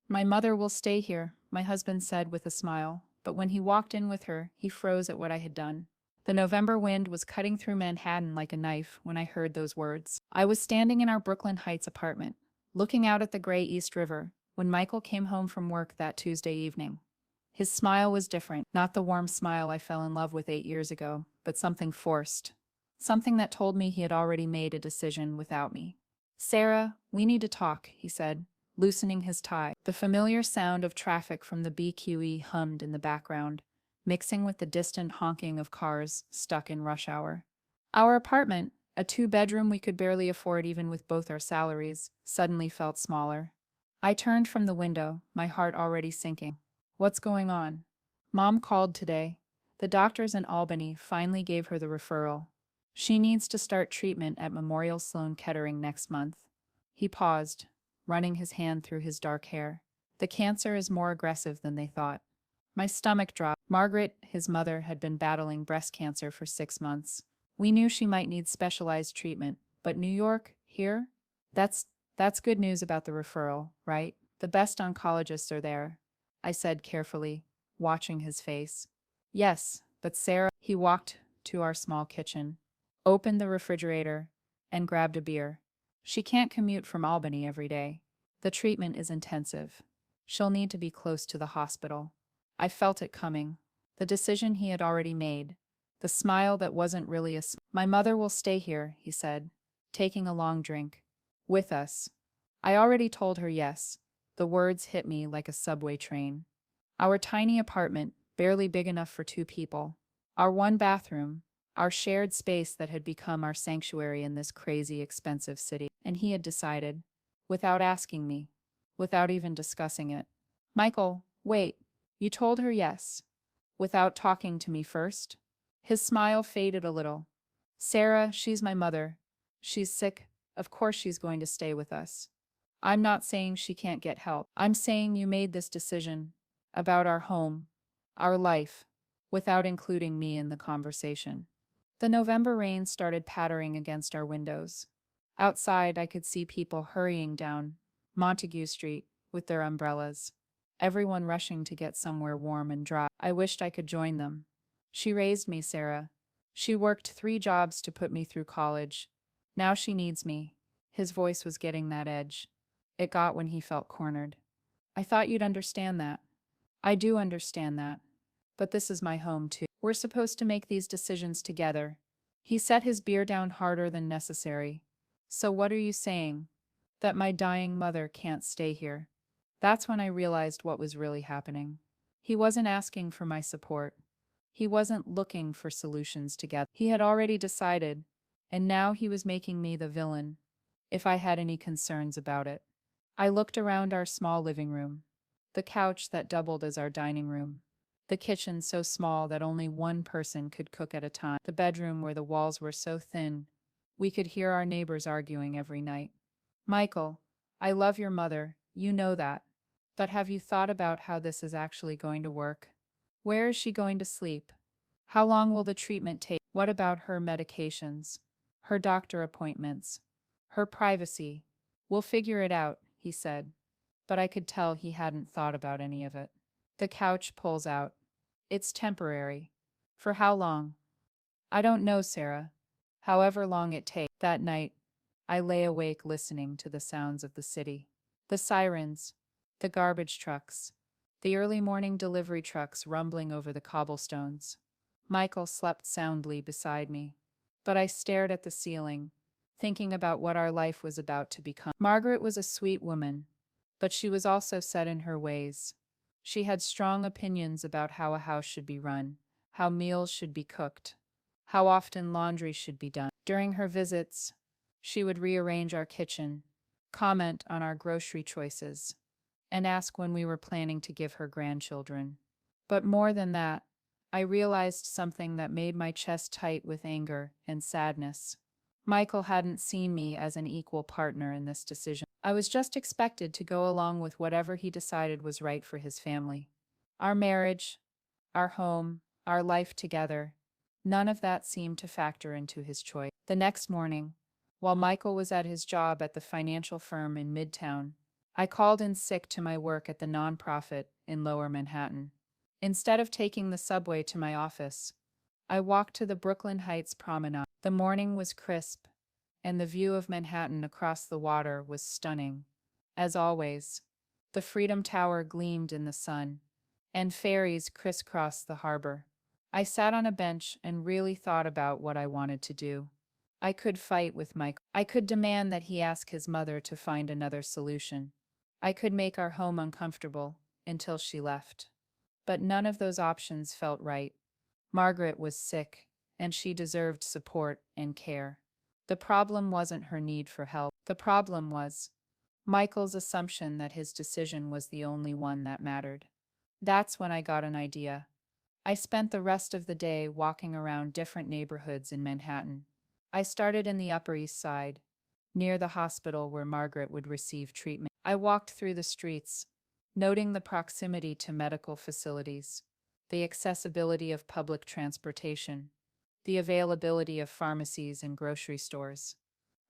My mother will stay here, my husband said with a smile, but when he walked in with her, he froze at what I had done. The November wind was cutting through Manhattan like a knife when I heard those words. I was standing in our Brooklyn Heights apartment, looking out at the gray East River, when Michael came home from work that Tuesday evening. His smile was different, not the warm smile I fell in love with 8 years ago, but something forced. Something that told me he had already made a decision without me. Sarah, we need to talk, he said, loosening his tie. The familiar sound of traffic from the BQE hummed in the background, mixing with the distant honking of cars stuck in rush hour. Our apartment, a two-bedroom we could barely afford even with both our salaries, suddenly felt smaller. I turned from the window, my heart already sinking. What's going on? Mom called today. The doctors in Albany finally gave her the referral. She needs to start treatment at Memorial Sloan Kettering next month. He paused, running his hand through his dark hair. The cancer is more aggressive than they thought. My stomach dropped. Margaret, his mother, had been battling breast cancer for 6 months. We knew she might need specialized treatment, but New York, here? That's that's good news about the referral, right? The best oncologists are there, I said carefully, watching his face. Yes, but Sarah, he walked to our small kitchen, opened the refrigerator, and grabbed a beer. She can't commute from Albany every day. The treatment is intensive. She'll need to be close to the hospital. I felt it coming. The decision he had already made. The smile that wasn't really a smile. My mother will stay here, he said, taking a long drink. With us. I already told her yes. The words hit me like a subway train. Our tiny apartment, barely big enough for two people. Our one bathroom. Our shared space that had become our sanctuary in this crazy, expensive city. And he had decided, without asking me, without even discussing it. Michael, wait. You told her yes. Without talking to me first? His smile faded a little. Sarah, she's my mother. She's sick. Of course she's going to stay with us. I'm not saying she can't get help. I'm saying you made this decision about our home, our life, without including me in the conversation. The November rain started pattering against our windows. Outside, I could see people hurrying down Montague Street with their umbrellas, everyone rushing to get somewhere warm and dry. I wished I could join them. She raised me, Sarah. She worked 3 jobs to put me through college. Now she needs me. His voice was getting that edge. It got when he felt cornered. I thought you'd understand that. I do understand that. But this is my home, too. We're supposed to make these decisions together. He set his beer down harder than necessary. So what are you saying? That my dying mother can't stay here? That's when I realized what was really happening. He wasn't asking for my support. He wasn't looking for solutions together. He had already decided, and now he was making me the villain, if I had any concerns about it. I looked around our small living room, the couch that doubled as our dining room, the kitchen so small that only one person could cook at a time, the bedroom where the walls were so thin we could hear our neighbors arguing every night. Michael, I love your mother, you know that. But have you thought about how this is actually going to work? Where is she going to sleep? How long will the treatment take? What about her medications? Her doctor appointments? Her privacy? We'll figure it out, he said. But I could tell he hadn't thought about any of it. The couch pulls out. It's temporary. For how long? I don't know, Sarah. However long it takes. That night, I lay awake listening to the sounds of the city. The sirens, the garbage trucks, the early morning delivery trucks rumbling over the cobblestones. Michael slept soundly beside me, but I stared at the ceiling, thinking about what our life was about to become. Margaret was a sweet woman, but she was also set in her ways. She had strong opinions about how a house should be run, how meals should be cooked, how often laundry should be done. During her visits, she would rearrange our kitchen, comment on our grocery choices, and ask when we were planning to give her grandchildren. But more than that, I realized something that made my chest tight with anger and sadness. Michael hadn't seen me as an equal partner in this decision. I was just expected to go along with whatever he decided was right for his family. Our marriage, our home, our life together, none of that seemed to factor into his choice. The next morning, while Michael was at his job at the financial firm in Midtown, I called in sick to my work at the nonprofit in Lower Manhattan. Instead of taking the subway to my office, I walked to the Brooklyn Heights promenade. The morning was crisp, and the view of Manhattan across the water was stunning. As always, the Freedom Tower gleamed in the sun, and ferries crisscrossed the harbor. I sat on a bench and really thought about what I wanted to do. I could fight with Mike. I could demand that he ask his mother to find another solution. I could make our home uncomfortable until she left. But none of those options felt right. Margaret was sick, and she deserved support and care. The problem wasn't her need for help. The problem was Michael's assumption that his decision was the only one that mattered. That's when I got an idea. I spent the rest of the day walking around different neighborhoods in Manhattan. I started in the Upper East Side, near the hospital where Margaret would receive treatment. I walked through the streets, noting the proximity to medical facilities, the accessibility of public transportation, the availability of pharmacies and grocery stores.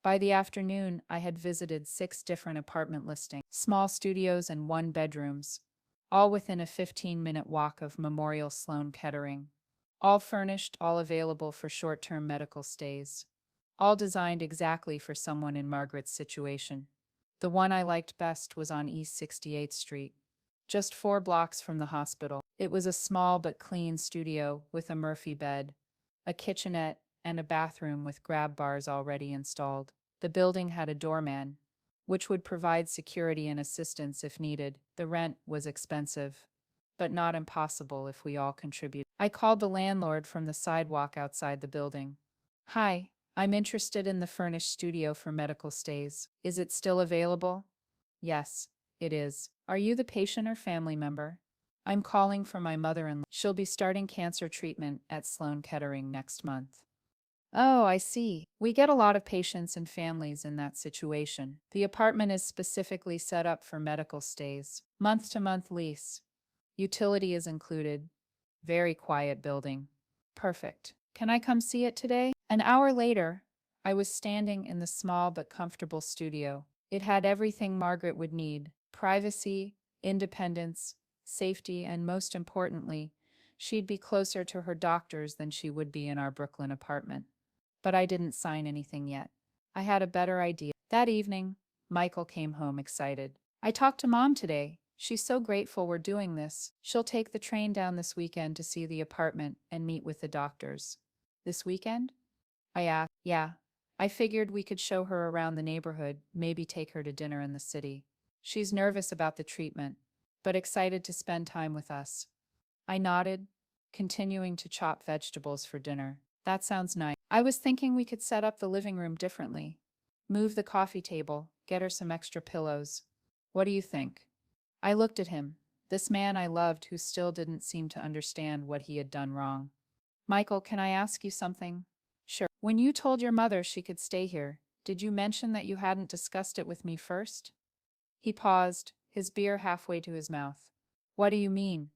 By the afternoon, I had visited 6 different apartment listings, small studios and one-bedrooms, all within a 15-minute walk of Memorial Sloan Kettering. All furnished, all available for short-term medical stays. All designed exactly for someone in Margaret's situation. The one I liked best was on East 68th Street, just 4 blocks from the hospital. It was a small but clean studio with a Murphy bed, a kitchenette, and a bathroom with grab bars already installed. The building had a doorman, which would provide security and assistance if needed. The rent was expensive, but not impossible if we all contribute. I called the landlord from the sidewalk outside the building. Hi, I'm interested in the furnished studio for medical stays. Is it still available? Yes, it is. Are you the patient or family member? I'm calling for my mother-in-law. She'll be starting cancer treatment at Sloan Kettering next month. Oh, I see. We get a lot of patients and families in that situation. The apartment is specifically set up for medical stays. Month-to-month lease. Utility is included. Very quiet building. Perfect. Can I come see it today? An hour later, I was standing in the small but comfortable studio. It had everything Margaret would need: privacy, independence, safety, and most importantly, she'd be closer to her doctors than she would be in our Brooklyn apartment. But I didn't sign anything yet. I had a better idea. That evening, Michael came home excited. I talked to Mom today. She's so grateful we're doing this. She'll take the train down this weekend to see the apartment and meet with the doctors. This weekend? I asked. Yeah. I figured we could show her around the neighborhood, maybe take her to dinner in the city. She's nervous about the treatment, but excited to spend time with us. I nodded, continuing to chop vegetables for dinner. That sounds nice. I was thinking we could set up the living room differently. Move the coffee table, get her some extra pillows. What do you think? I looked at him, this man I loved who still didn't seem to understand what he had done wrong. Michael, can I ask you something? Sure. When you told your mother she could stay here, did you mention that you hadn't discussed it with me first? He paused, his beer halfway to his mouth. What do you mean?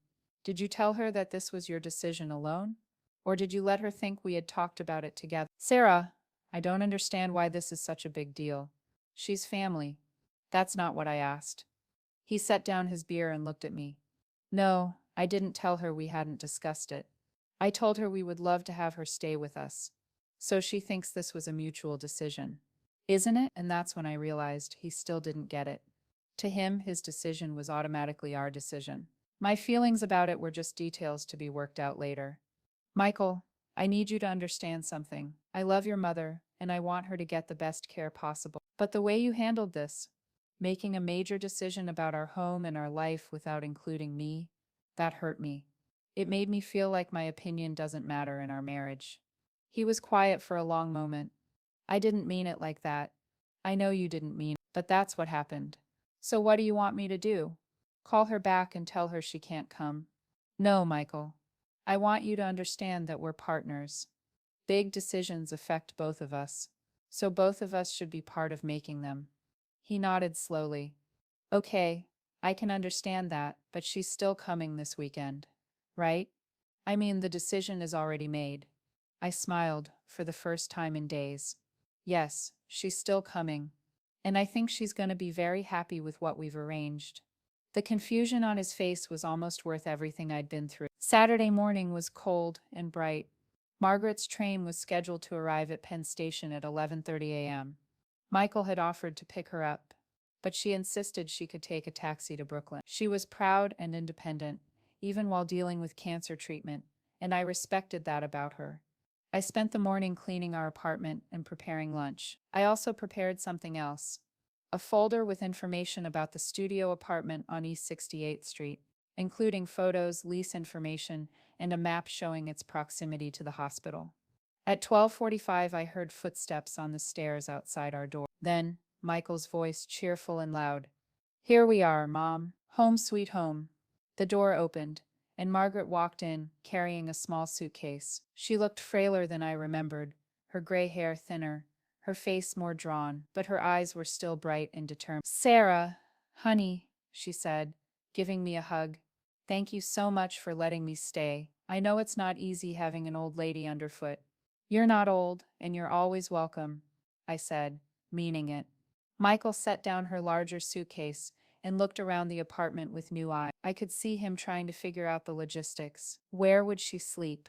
Did you tell her that this was your decision alone? Or did you let her think we had talked about it together? Sarah, I don't understand why this is such a big deal. She's family. That's not what I asked. He set down his beer and looked at me. No, I didn't tell her we hadn't discussed it. I told her we would love to have her stay with us. So she thinks this was a mutual decision. Isn't it? And that's when I realized he still didn't get it. To him, his decision was automatically our decision. My feelings about it were just details to be worked out later. Michael, I need you to understand something. I love your mother, and I want her to get the best care possible. But the way you handled this, making a major decision about our home and our life without including me, that hurt me. It made me feel like my opinion doesn't matter in our marriage. He was quiet for a long moment. I didn't mean it like that. I know you didn't mean it, but that's what happened. So what do you want me to do? Call her back and tell her she can't come? No, Michael. I want you to understand that we're partners. Big decisions affect both of us, so both of us should be part of making them. He nodded slowly. Okay, I can understand that, but she's still coming this weekend, right? I mean, the decision is already made. I smiled, for the first time in days. Yes, she's still coming. and I think she's going to be very happy with what we've arranged. The confusion on his face was almost worth everything I'd been through. Saturday morning was cold and bright. Margaret's train was scheduled to arrive at Penn Station at 11:30 a.m. Michael had offered to pick her up, but she insisted she could take a taxi to Brooklyn. She was proud and independent, even while dealing with cancer treatment, and I respected that about her. I spent the morning cleaning our apartment and preparing lunch. I also prepared something else, a folder with information about the studio apartment on East 68th Street, including photos, lease information, and a map showing its proximity to the hospital. At 12:45, I heard footsteps on the stairs outside our door. Then, Michael's voice, cheerful and loud. "Here we are, Mom. Home sweet home." The door opened, and Margaret walked in, carrying a small suitcase. She looked frailer than I remembered, her gray hair thinner, her face more drawn, but her eyes were still bright and determined. "Sarah, honey," she said, giving me a hug. "Thank you so much for letting me stay. I know it's not easy having an old lady underfoot." "You're not old, and you're always welcome," I said, meaning it. Michael set down her larger suitcase and looked around the apartment with new eyes. I could see him trying to figure out the logistics. Where would she sleep?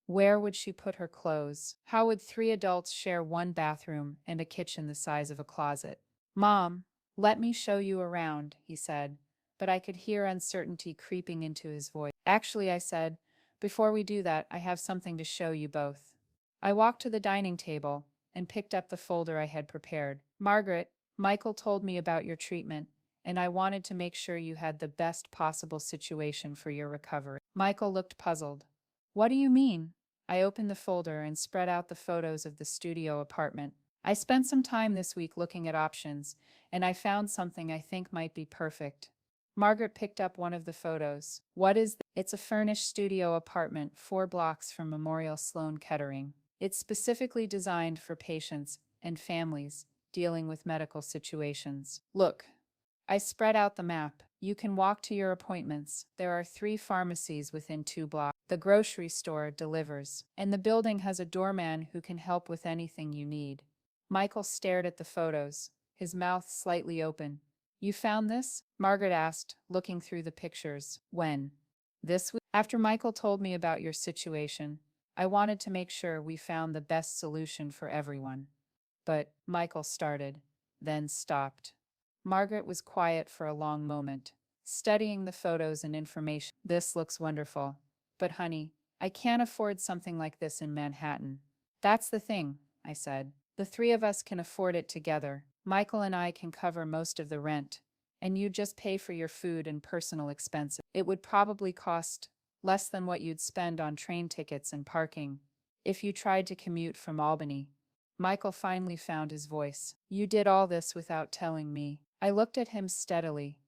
Where would she put her clothes? How would three adults share one bathroom and a kitchen the size of a closet? "Mom, let me show you around," he said, but I could hear uncertainty creeping into his voice. "Actually," I said, "before we do that, I have something to show you both." I walked to the dining table and picked up the folder I had prepared. "Margaret, Michael told me about your treatment, and I wanted to make sure you had the best possible situation for your recovery." Michael looked puzzled. "What do you mean?" I opened the folder and spread out the photos of the studio apartment. "I spent some time this week looking at options, and I found something I think might be perfect." Margaret picked up one of the photos. "What is this?" "It's a furnished studio apartment 4 blocks from Memorial Sloan Kettering. It's specifically designed for patients and families dealing with medical situations. Look." I spread out the map. "You can walk to your appointments. There are 3 pharmacies within 2 blocks. The grocery store delivers. And the building has a doorman who can help with anything you need." Michael stared at the photos, his mouth slightly open. "You found this?" Margaret asked, looking through the pictures. "When?" "This week." "After Michael told me about your situation, I wanted to make sure we found the best solution for everyone." "But," Michael started, then stopped. Margaret was quiet for a long moment, studying the photos and information. "This looks wonderful. But honey, I can't afford something like this in Manhattan." "That's the thing," I said. "The 3 of us can afford it together. Michael and I can cover most of the rent, and you just pay for your food and personal expenses. It would probably cost less than what you'd spend on train tickets and parking if you tried to commute from Albany." Michael finally found his voice. "You did all this without telling me." I looked at him steadily.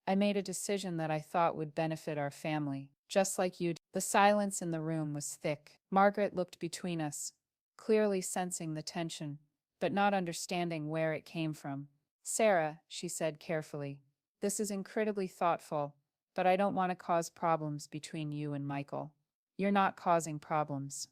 "I made a decision that I thought would benefit our family, just like you did." The silence in the room was thick. Margaret looked between us, clearly sensing the tension, but not understanding where it came from. "Sarah," she said carefully, "this is incredibly thoughtful, but I don't want to cause problems between you and Michael." "You're not causing problems,"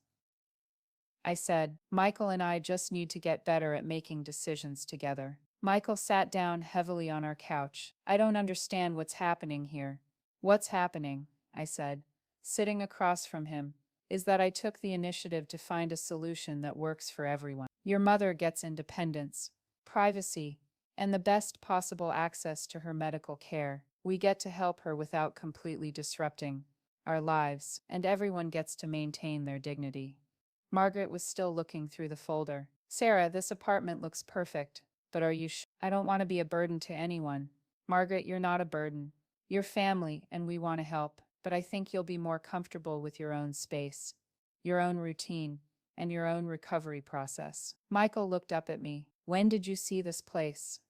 I said. "Michael and I just need to get better at making decisions together." Michael sat down heavily on our couch. "I don't understand what's happening here." "What's happening," I said, sitting across from him, "is that I took the initiative to find a solution that works for everyone. Your mother gets independence, privacy, and the best possible access to her medical care. We get to help her without completely disrupting our lives, and everyone gets to maintain their dignity." Margaret was still looking through the folder. "Sarah, this apartment looks perfect, but are you sure?" "I don't want to be a burden to anyone." "Margaret, you're not a burden. You're family, and we want to help, but I think you'll be more comfortable with your own space, your own routine, and your own recovery process." Michael looked up at me. "When did you see this place?"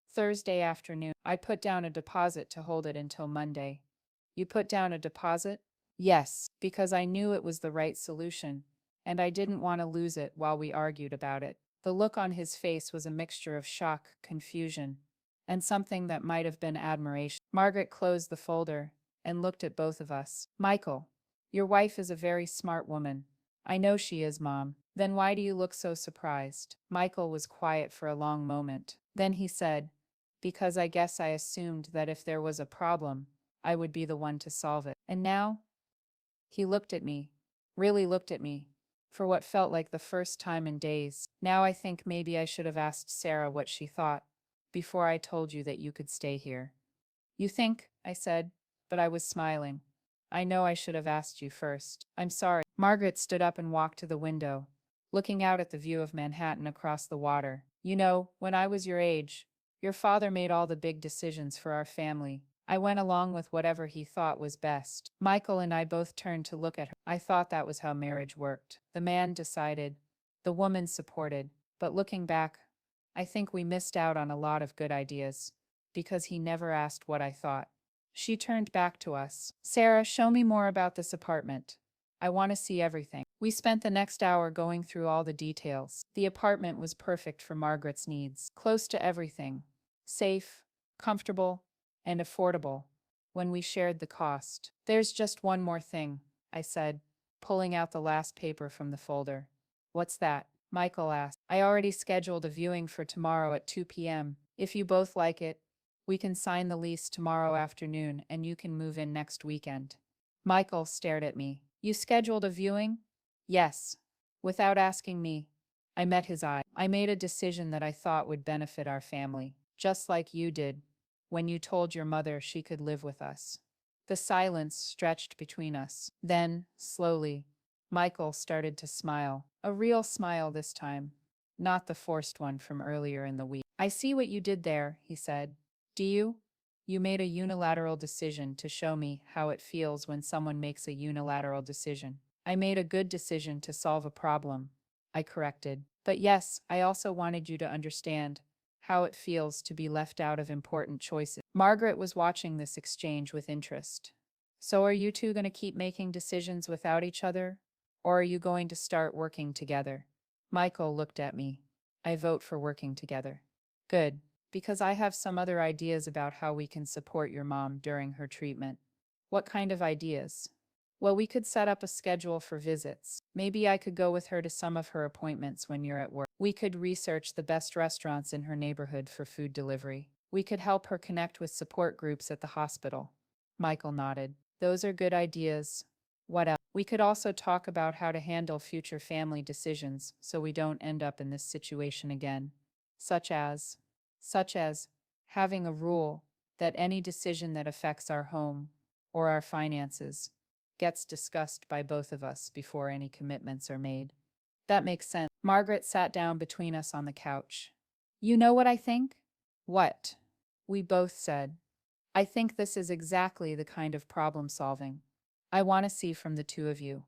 "Thursday afternoon. I put down a deposit to hold it until Monday." "You put down a deposit?" "Yes, because I knew it was the right solution, and I didn't want to lose it while we argued about it." The look on his face was a mixture of shock, confusion, and something that might have been admiration. Margaret closed the folder and looked at both of us. "Michael, your wife is a very smart woman." "I know she is, Mom." "Then why do you look so surprised?" Michael was quiet for a long moment. Then he said, because I guess I assumed that if there was a problem, I would be the one to solve it. And now? He looked at me, really looked at me, for what felt like the first time in days. Now I think maybe I should have asked Sarah what she thought before I told you that you could stay here. You think, I said, but I was smiling. I know I should have asked you first. I'm sorry. Margaret stood up and walked to the window, looking out at the view of Manhattan across the water. You know, when I was your age, your father made all the big decisions for our family. I went along with whatever he thought was best. Michael and I both turned to look at her. I thought that was how marriage worked. The man decided, the woman supported. But looking back, I think we missed out on a lot of good ideas, because he never asked what I thought. She turned back to us. Sarah, show me more about this apartment. I want to see everything. We spent the next hour going through all the details. The apartment was perfect for Margaret's needs. Close to everything. Safe, comfortable, and affordable. When we shared the cost. There's just one more thing, I said, pulling out the last paper from the folder. What's that? Michael asked. I already scheduled a viewing for tomorrow at 2 p.m. If you both like it, we can sign the lease tomorrow afternoon and you can move in next weekend. Michael stared at me. You scheduled a viewing? Yes. Without asking me. I met his eye. I made a decision that I thought would benefit our family, just like you did, when you told your mother she could live with us. The silence stretched between us. Then, slowly, Michael started to smile. A real smile this time, not the forced one from earlier in the week. I see what you did there, he said. Do you? You made a unilateral decision to show me how it feels when someone makes a unilateral decision. I made a good decision to solve a problem, I corrected. But yes, I also wanted you to understand how it feels to be left out of important choices. Margaret was watching this exchange with interest. So are you two going to keep making decisions without each other? Or are you going to start working together? Michael looked at me. I vote for working together. Good. Because I have some other ideas about how we can support your mom during her treatment. What kind of ideas? Well, we could set up a schedule for visits. Maybe I could go with her to some of her appointments when you're at work. We could research the best restaurants in her neighborhood for food delivery. We could help her connect with support groups at the hospital. Michael nodded. Those are good ideas. What else? We could also talk about how to handle future family decisions so we don't end up in this situation again. Such as having a rule that any decision that affects our home or our finances gets discussed by both of us before any commitments are made. That makes sense. Margaret sat down between us on the couch. You know what I think? What? We both said. I think this is exactly the kind of problem solving I want to see from the two of you.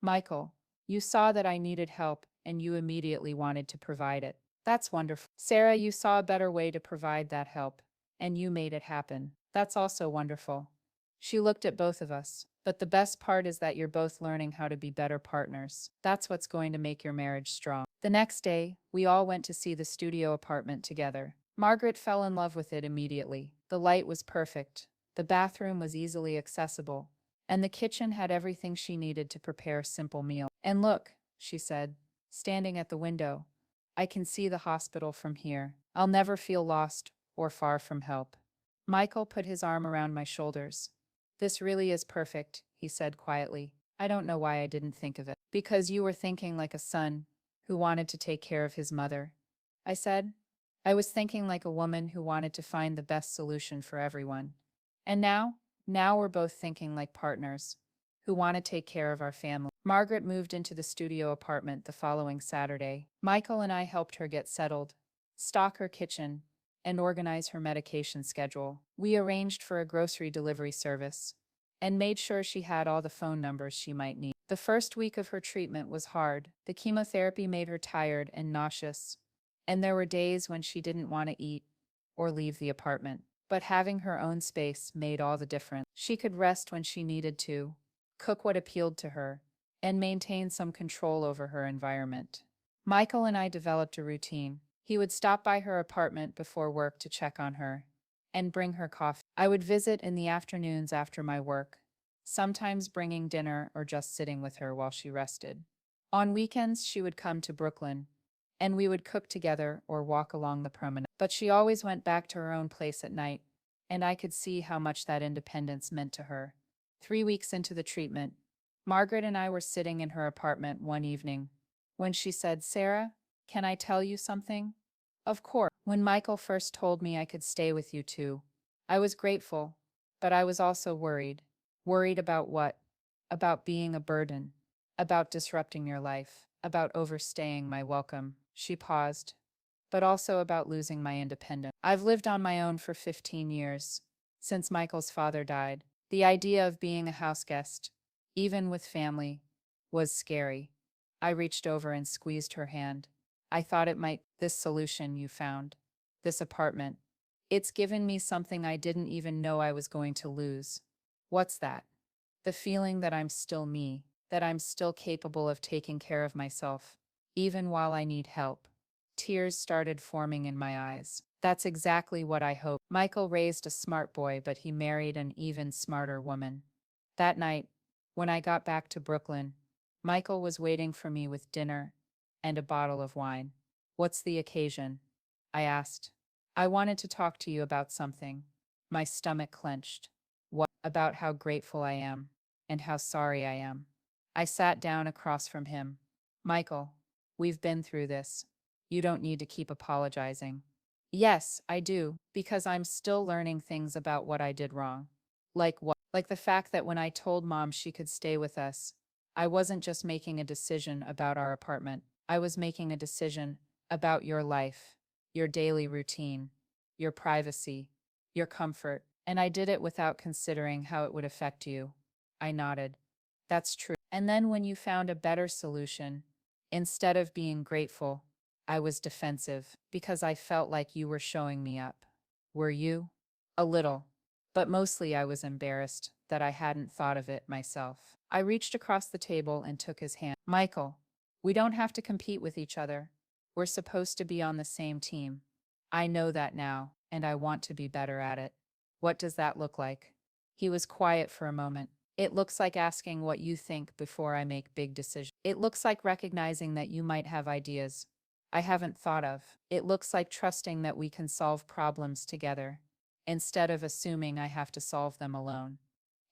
Michael, you saw that I needed help and you immediately wanted to provide it. That's wonderful. Sarah, you saw a better way to provide that help, and you made it happen. That's also wonderful. She looked at both of us. But the best part is that you're both learning how to be better partners. That's what's going to make your marriage strong. The next day, we all went to see the studio apartment together. Margaret fell in love with it immediately. The light was perfect. The bathroom was easily accessible. And the kitchen had everything she needed to prepare a simple meal. And look, she said, standing at the window, I can see the hospital from here. I'll never feel lost or far from help. Michael put his arm around my shoulders. This really is perfect, he said quietly. I don't know why I didn't think of it. Because you were thinking like a son who wanted to take care of his mother, I said. I was thinking like a woman who wanted to find the best solution for everyone. And now we're both thinking like partners who want to take care of our family. Margaret moved into the studio apartment the following Saturday. Michael and I helped her get settled, stock her kitchen, and organize her medication schedule. We arranged for a grocery delivery service and made sure she had all the phone numbers she might need. The first week of her treatment was hard. The chemotherapy made her tired and nauseous, and there were days when she didn't want to eat or leave the apartment. But having her own space made all the difference. She could rest when she needed to, cook what appealed to her, and maintain some control over her environment. Michael and I developed a routine. He would stop by her apartment before work to check on her and bring her coffee. I would visit in the afternoons after my work, sometimes bringing dinner or just sitting with her while she rested. On weekends, she would come to Brooklyn, and we would cook together or walk along the promenade. But she always went back to her own place at night, and I could see how much that independence meant to her. 3 weeks into the treatment, Margaret and I were sitting in her apartment one evening when she said, "Sarah, can I tell you something?" Of course. When Michael first told me I could stay with you too, I was grateful, but I was also worried. Worried about what? About being a burden, about disrupting your life, about overstaying my welcome. She paused, but also about losing my independence. I've lived on my own for 15 years, since Michael's father died. The idea of being a house guest, even with family, was scary. I reached over and squeezed her hand. I thought it might, this solution you found, this apartment. It's given me something I didn't even know I was going to lose. What's that? The feeling that I'm still me, that I'm still capable of taking care of myself, even while I need help. Tears started forming in my eyes. That's exactly what I hoped. Michael raised a smart boy, but he married an even smarter woman. That night, when I got back to Brooklyn, Michael was waiting for me with dinner and a bottle of wine. "What's the occasion?" I asked. "I wanted to talk to you about something." My stomach clenched. "What?" "About how grateful I am and how sorry I am." I sat down across from him. "Michael, we've been through this. You don't need to keep apologizing." "Yes, I do, because I'm still learning things about what I did wrong." "Like what?" "Like the fact that when I told Mom she could stay with us, I wasn't just making a decision about our apartment. I was making a decision about your life, your daily routine, your privacy, your comfort, and I did it without considering how it would affect you." I nodded. "That's true." "And then when you found a better solution, instead of being grateful, I was defensive because I felt like you were showing me up." "Were you?" "A little. But mostly I was embarrassed that I hadn't thought of it myself." I reached across the table and took his hand. "Michael, we don't have to compete with each other. We're supposed to be on the same team. I know that now, and I want to be better at it." "What does that look like?" He was quiet for a moment. "It looks like asking what you think before I make big decisions. It looks like recognizing that you might have ideas I haven't thought of. It looks like trusting that we can solve problems together, instead of assuming I have to solve them alone.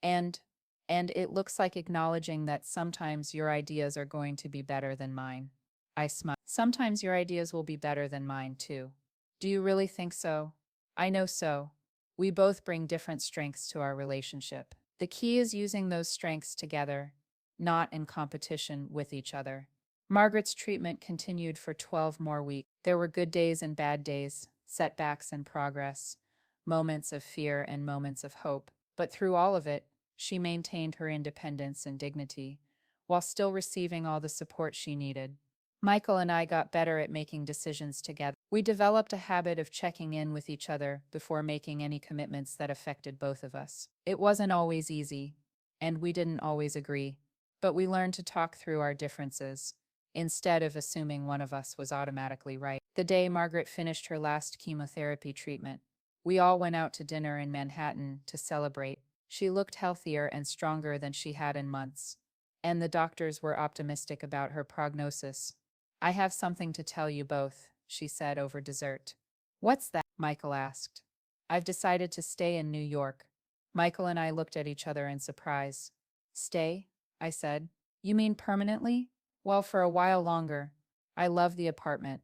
And and it looks like acknowledging that sometimes your ideas are going to be better than mine." I smiled. "Sometimes your ideas will be better than mine, too." "Do you really think so?" "I know so. We both bring different strengths to our relationship. The key is using those strengths together, not in competition with each other." Margaret's treatment continued for 12 more weeks. There were good days and bad days, setbacks and progress, moments of fear and moments of hope. But through all of it, she maintained her independence and dignity, while still receiving all the support she needed. Michael and I got better at making decisions together. We developed a habit of checking in with each other before making any commitments that affected both of us. It wasn't always easy, and we didn't always agree, but we learned to talk through our differences, instead of assuming one of us was automatically right. The day Margaret finished her last chemotherapy treatment, we all went out to dinner in Manhattan to celebrate. She looked healthier and stronger than she had in months, and the doctors were optimistic about her prognosis. "I have something to tell you both," she said over dessert. "What's that?" Michael asked. "I've decided to stay in New York." Michael and I looked at each other in surprise. "Stay?" I said. "You mean permanently?" "Well, for a while longer. I love the apartment.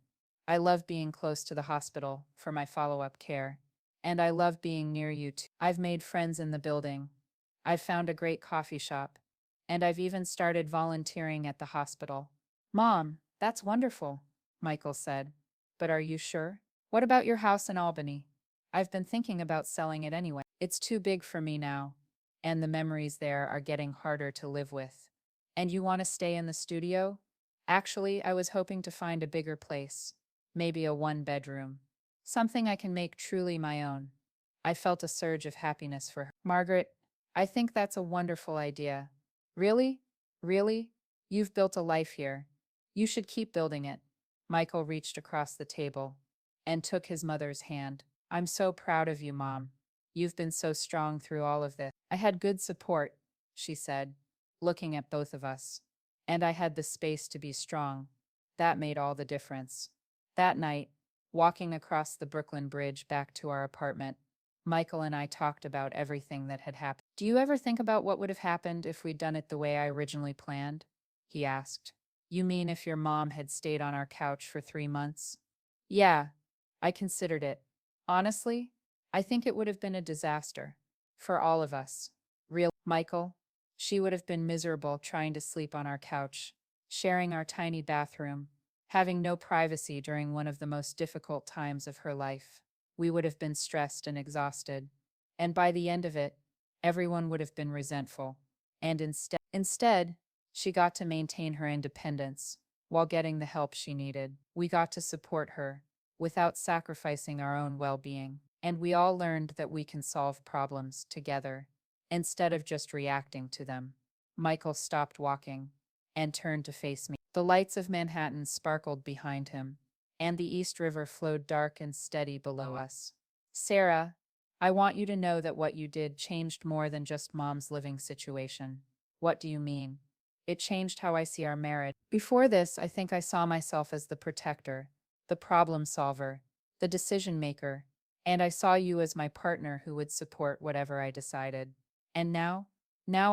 I love being close to the hospital for my follow-up care. And I love being near you too. I've made friends in the building. I've found a great coffee shop. And I've even started volunteering at the hospital." "Mom, that's wonderful," Michael said. "But are you sure? What about your house in Albany?" "I've been thinking about selling it anyway. It's too big for me now, and the memories there are getting harder to live with." "And you want to stay in the studio?" "Actually, I was hoping to find a bigger place, maybe a one-bedroom. Something I can make truly my own." I felt a surge of happiness for her. "Margaret, I think that's a wonderful idea." "Really? Really? You've built a life here. You should keep building it." Michael reached across the table and took his mother's hand. "I'm so proud of you, Mom. You've been so strong through all of this." "I had good support," she said, looking at both of us. "And I had the space to be strong. That made all the difference." That night, walking across the Brooklyn Bridge back to our apartment, Michael and I talked about everything that had happened. Do you ever think about what would have happened if we'd done it the way I originally planned? He asked. You mean if your mom had stayed on our couch for 3 months? Yeah, I considered it. Honestly, I think it would have been a disaster. For all of us. Real Michael, she would have been miserable trying to sleep on our couch, sharing our tiny bathroom, having no privacy during one of the most difficult times of her life. We would have been stressed and exhausted. And by the end of it, everyone would have been resentful. And instead, she got to maintain her independence while getting the help she needed. We got to support her without sacrificing our own well-being. And we all learned that we can solve problems together instead of just reacting to them. Michael stopped walking and turned to face me. The lights of Manhattan sparkled behind him, and the East River flowed dark and steady below us. Sarah, I want you to know that what you did changed more than just Mom's living situation. What do you mean? It changed how I see our marriage. Before this, I think I saw myself as the protector, the problem solver, the decision maker, and I saw you as my partner who would support whatever I decided. And now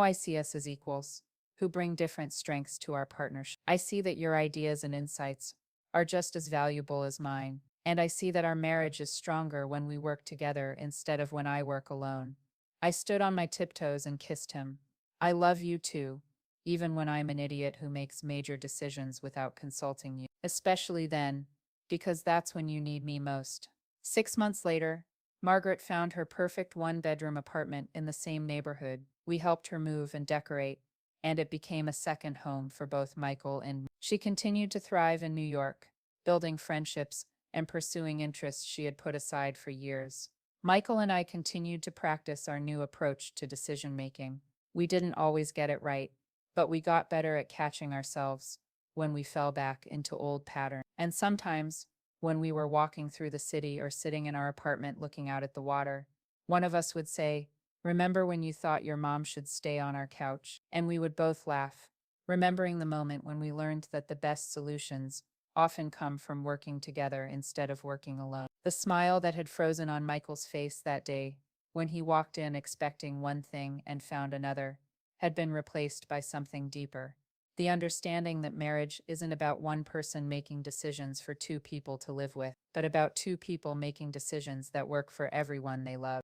I see us as equals, who bring different strengths to our partnership. I see that your ideas and insights are just as valuable as mine, and I see that our marriage is stronger when we work together instead of when I work alone. I stood on my tiptoes and kissed him. I love you too, even when I'm an idiot who makes major decisions without consulting you. Especially then, because that's when you need me most. 6 months later, Margaret found her perfect one-bedroom apartment in the same neighborhood. We helped her move and decorate, and it became a second home for both Michael and me. She continued to thrive in New York, building friendships and pursuing interests she had put aside for years. Michael and I continued to practice our new approach to decision-making. We didn't always get it right, but we got better at catching ourselves when we fell back into old patterns. And sometimes, when we were walking through the city or sitting in our apartment looking out at the water, one of us would say, "Remember when you thought your mom should stay on our couch?" And we would both laugh, remembering the moment when we learned that the best solutions often come from working together instead of working alone. The smile that had frozen on Michael's face that day, when he walked in expecting one thing and found another, had been replaced by something deeper. The understanding that marriage isn't about one person making decisions for two people to live with, but about two people making decisions that work for everyone they love.